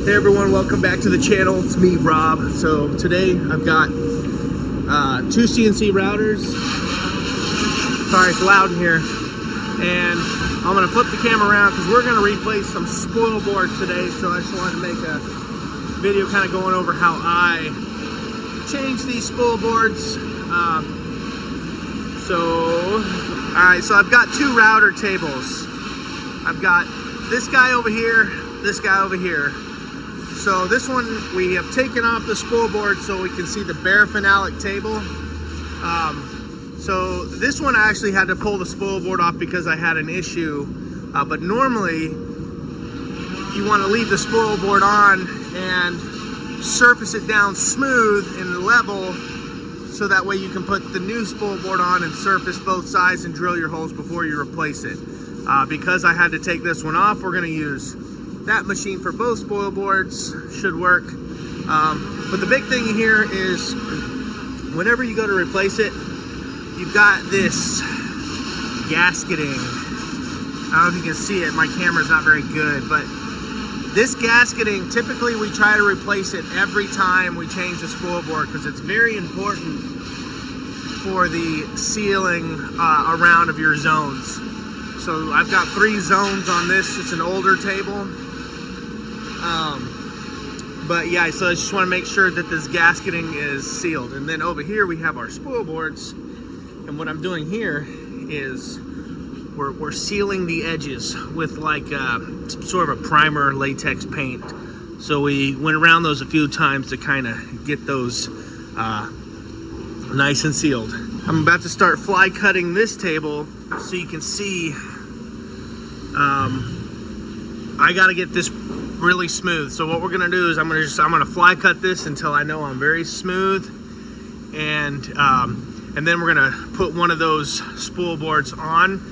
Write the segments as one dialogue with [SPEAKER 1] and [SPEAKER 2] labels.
[SPEAKER 1] Hey everyone, welcome back to the channel. It's me, Rob. So today I've got two CNC routers. Sorry, it's loud in here. And I'm gonna flip the camera around because we're gonna replace some spoil boards today. So I just wanted to make a video kind of going over how I change these spoil boards. Alright, so I've got two router tables. I've got this guy over here, this guy over here. So this one, we have taken off the spoil board so we can see the bare phenolic table. So this one I actually had to pull the spoil board off because I had an issue. But normally, you want to leave the spoil board on and surface it down smooth and level, so that way you can put the new spoil board on and surface both sides and drill your holes before you replace it. Because I had to take this one off, we're going to use that machine for both spoil boards. Should work. But the big thing here is whenever you go to replace it, you've got this gasketing. I don't know if you can see it, my camera's not very good, but this gasketing, typically we try to replace it every time we change the spoil board because it's very important for the sealing around of your zones. So I've got 3 zones on this. It's an older table. But yeah, so I just want to make sure that this gasketing is sealed. And then over here we have our spoil boards. And what I'm doing here is we're sealing the edges with like sort of a primer latex paint. So we went around those a few times to kind of get those nice and sealed. I'm about to start fly cutting this table so you can see. I got to get this really smooth. So what we're gonna do is I'm gonna fly cut this until I know I'm very smooth, and then we're gonna put one of those spoil boards on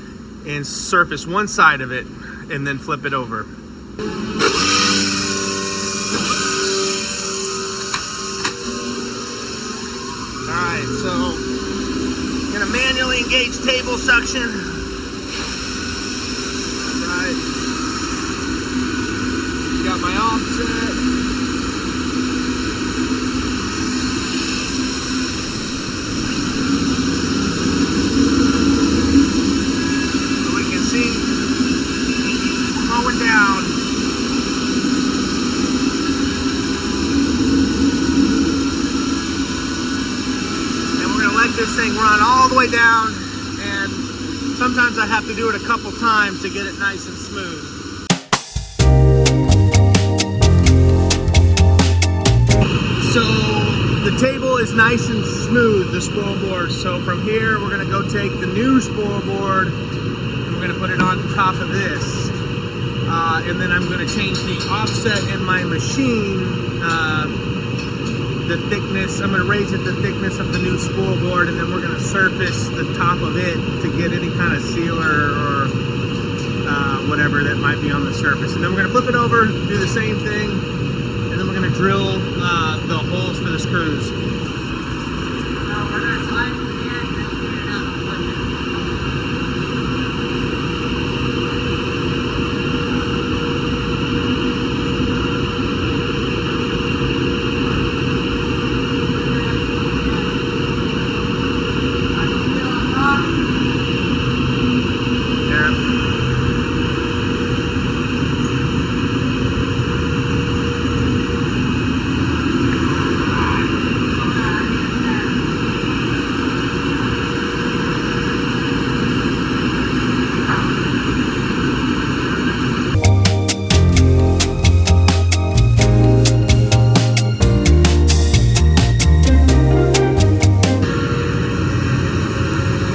[SPEAKER 1] and surface one side of it and then flip it over. Alright, so I'm gonna manually engage table suction. Got my offset. So we can see going down. And we're gonna let this thing run all the way down, and sometimes I have to do it a couple times to get it nice and smooth. So the table is nice and smooth, the spoil board. So from here, we're gonna go take the new spoil board and we're gonna put it on top of this. And then I'm gonna change the offset in my machine, the thickness. I'm gonna raise it the thickness of the new spoil board, and then we're gonna surface the top of it to get any kind of sealer or whatever that might be on the surface. And then we're gonna flip it over, do the same thing, and then we're going to drill the holes for the screws.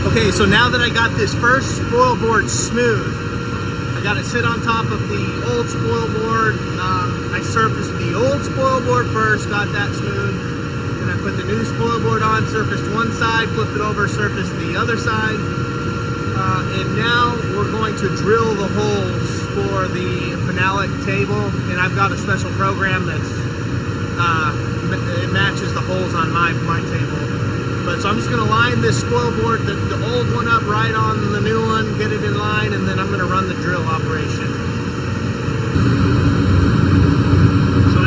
[SPEAKER 1] Okay, so now that I got this first spoil board smooth, I got it sit on top of the old spoil board. I surfaced the old spoil board first, got that smooth. Then I put the new spoil board on, surfaced one side, flipped it over, surfaced the other side. And now we're going to drill the holes for the phenolic table. And I've got a special program that's it matches the holes on my table. But so I'm just going to line this spoil board, the old one up right on the new one, get it in line, and then I'm going to run the drill operation. So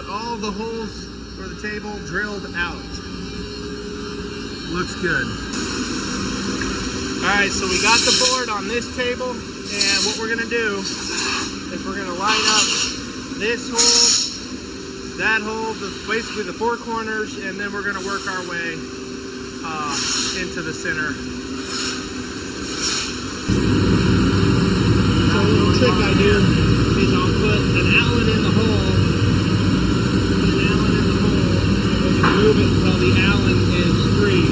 [SPEAKER 1] got all the holes for the table drilled out. Looks good. All right, so we got the board on this table, and what we're gonna do is we're gonna line up this hole, that hole, basically the four corners, and then we're gonna work our way into the center. So a little trick I do is I'll put an Allen in the hole, and we'll just move it until the Allen is free.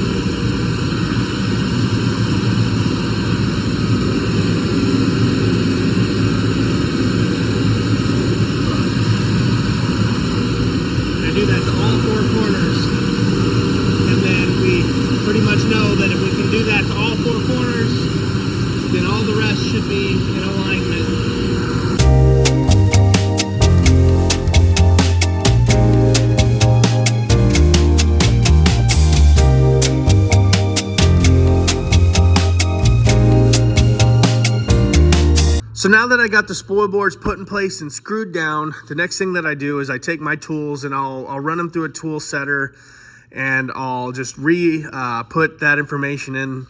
[SPEAKER 1] Do that to all four corners, and then we pretty much know that if we can do that to all four corners, then all the rest should be in alignment. So now that I got the spoil boards put in place and screwed down, the next thing that I do is I take my tools and I'll run them through a tool setter, and I'll just put that information in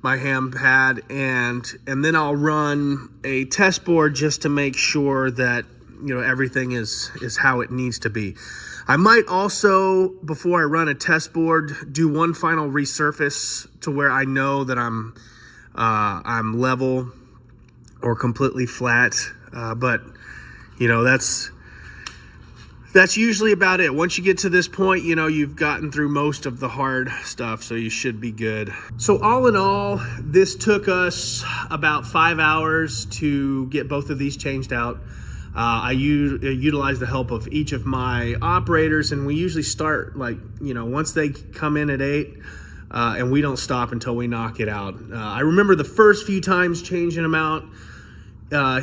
[SPEAKER 1] my hand pad, and then I'll run a test board just to make sure that, you know, everything is how it needs to be. I might also, before I run a test board, do one final resurface to where I know that I'm level or completely flat, but you know, that's usually about it. Once you get to this point, you know, you've gotten through most of the hard stuff, so you should be good. So all in all, this took us about 5 hours to get both of these changed out. I utilize the help of each of my operators, and we usually start, like, you know, once they come in at 8, and we don't stop until we knock it out. I remember the first few times changing them out,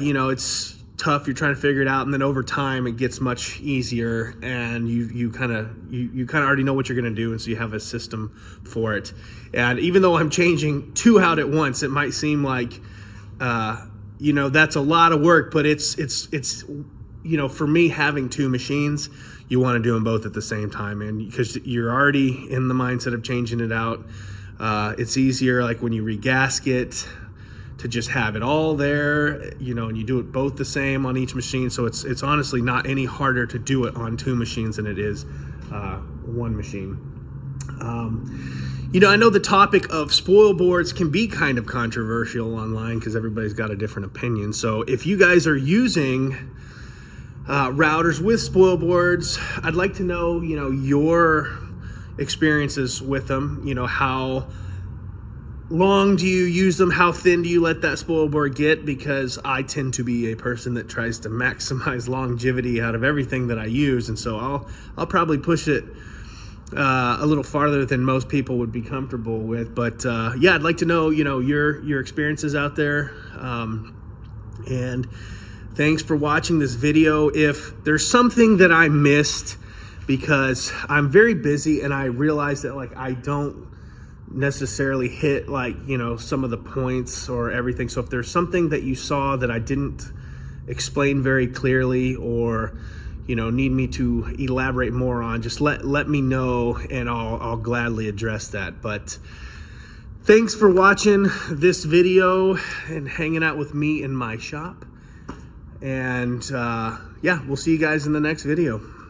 [SPEAKER 1] you know, it's tough. You're trying to figure it out, and then over time it gets much easier, and you kind of already know what you're going to do, and so you have a system for it. And even though I'm changing 2 out at once, it might seem like you know, that's a lot of work, but it's you know, for me, having 2 machines, you want to do them both at the same time, and because you're already in the mindset of changing it out, it's easier, like when you regasket, to just have it all there, you know, and you do it both the same on each machine. So it's honestly not any harder to do it on 2 machines than it is 1 machine. You know, I know the topic of spoil boards can be kind of controversial online because everybody's got a different opinion. So if you guys are using routers with spoil boards, I'd like to know, you know, your experiences with them. You know, how long do you use them? How thin do you let that spoil board get? Because I tend to be a person that tries to maximize longevity out of everything that I use, and so I'll probably push it a little farther than most people would be comfortable with. But yeah, I'd like to know, you know, your experiences out there. And thanks for watching this video. If there's something that I missed, because I'm very busy and I realize that, like, I don't necessarily hit, like, you know, some of the points or everything. So if there's something that you saw that I didn't explain very clearly, or, you know, need me to elaborate more on, just let me know, and I'll gladly address that. But thanks for watching this video and hanging out with me in my shop. And yeah, we'll see you guys in the next video.